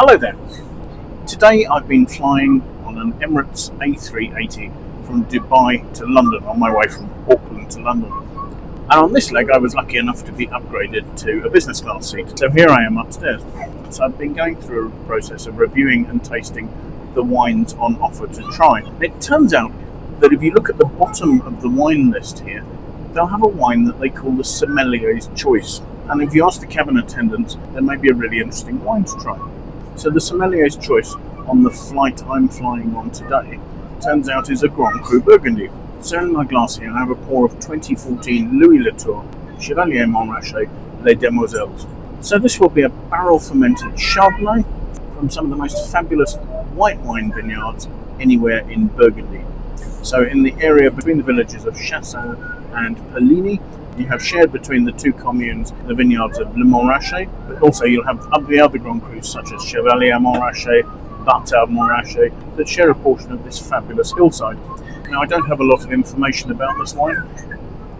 Hello there. Today I've been flying on an Emirates A380 from Dubai to London on my way from Auckland to London. And on this leg I was lucky enough to be upgraded to a business class seat. So here I am upstairs. So I've been going through a process of reviewing and tasting the wines on offer to try. It turns out that if you look at the bottom of the wine list here, they'll have a wine that they call the Sommelier's Choice. And if you ask the cabin attendants, there may be a really interesting wine to try. So the Sommelier's Choice on the flight I'm flying on today turns out is a Grand Cru Burgundy. So in my glass here I have a pour of 2014 Louis Latour Chevalier Montrachet Les Demoiselles. So this will be a barrel fermented Chardonnay from some of the most fabulous white wine vineyards anywhere in Burgundy. So in the area between the villages of Chassagne and Palate, you have shared between the two communes the vineyards of Le Montrachet, but also you'll have the other Grand Crus such as Chevaliermontrachet, Montrachet that share a portion of this fabulous hillside. Now I don't have a lot of information about this wine,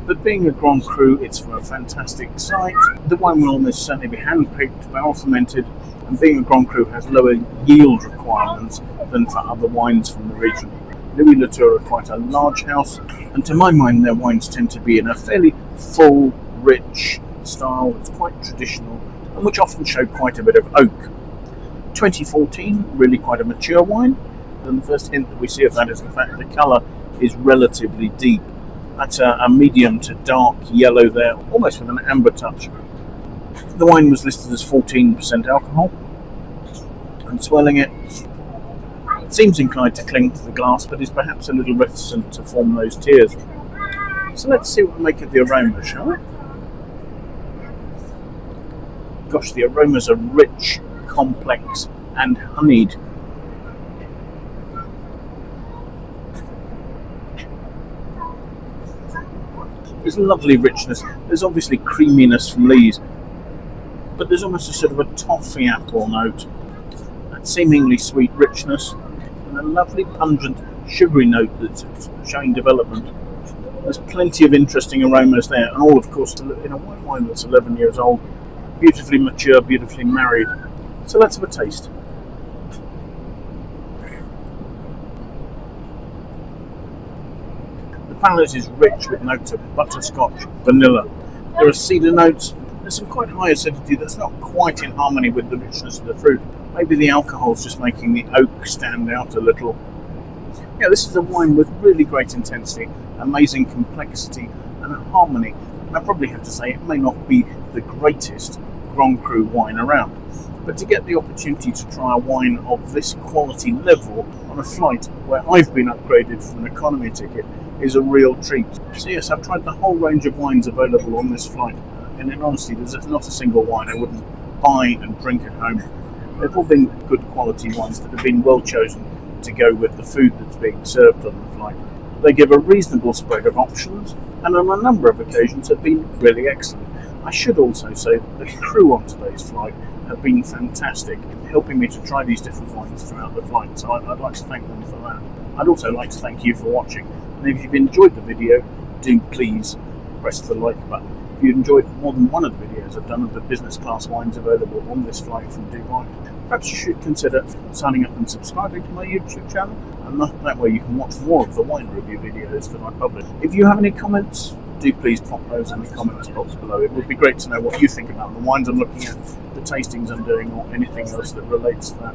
but being a Grand Cru, it's from a fantastic site. The wine will almost certainly be hand-picked, barrel fermented, and being a Grand Cru has lower yield requirements than for other wines from the region. Louis Latour are quite a large house, and to my mind their wines tend to be in a fairly full, rich style that's quite traditional and which often show quite a bit of oak. 2014, really quite a mature wine, and the first hint that we see of that is the fact that the colour is relatively deep. That's a medium to dark yellow there, almost with an amber touch. The wine was listed as 14% alcohol, and swirling it seems inclined to cling to the glass, but is perhaps a little reticent to form those tears. So let's see what we make of the aroma, shall we? Gosh, the aromas are rich, complex, and honeyed. There's lovely richness. There's obviously creaminess from these, but there's almost a sort of a toffee apple note, that seemingly sweet richness, and a lovely pungent sugary note that's showing development. There's plenty of interesting aromas there, and all of course in a white wine that's 11 years old, beautifully mature, beautifully married. So let's have a taste. The palate is rich with notes of butterscotch, vanilla. There are cedar notes. There's some quite high acidity that's not quite in harmony with the richness of the fruit. Maybe the alcohol's just making the oak stand out a little. Yeah, this is a wine with really great intensity, amazing complexity and harmony. And I probably have to say it may not be the greatest Grand Cru wine around, but to get the opportunity to try a wine of this quality level on a flight where I've been upgraded from an economy ticket is a real treat. So yes, I've tried the whole range of wines available on this flight, and in honesty there's not a single wine I wouldn't buy and drink at home. They've all been good quality wines that have been well chosen to go with the food that's being served on the flight. They give a reasonable spread of options, and on a number of occasions have been really excellent. I should also say that the crew on today's flight have been fantastic in helping me to try these different wines throughout the flight, so I'd like to thank them for that. I'd also like to thank you for watching, and if you've enjoyed the video, do please press the like button. If you've enjoyed more than one of the videos I've done of the business class wines available on this flight from Dubai, perhaps you should consider signing up and subscribing to my YouTube channel, and that way you can watch more of the wine review videos that I publish. If you have any comments, do please pop those in the comments box below. It would be great to know what you think about the wines I'm looking at, the tastings I'm doing, or anything else that relates to that.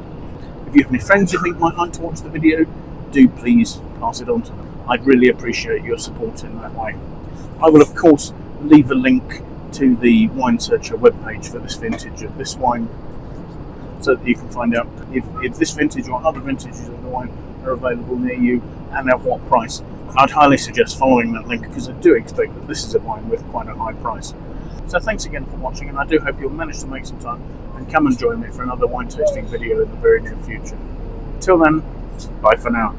If you have any friends you think might like to watch the video, do please pass it on to them. I'd really appreciate your support in that way. I will of course leave a link to the Wine Searcher webpage for this vintage of this wine, so that you can find out if this vintage or other vintages of the wine are available near you and at what price. I'd highly suggest following that link because I do expect that this is a wine with quite a high price. So thanks again for watching, and I do hope you'll manage to make some time and come and join me for another wine tasting video in the very near future. Till then, bye for now.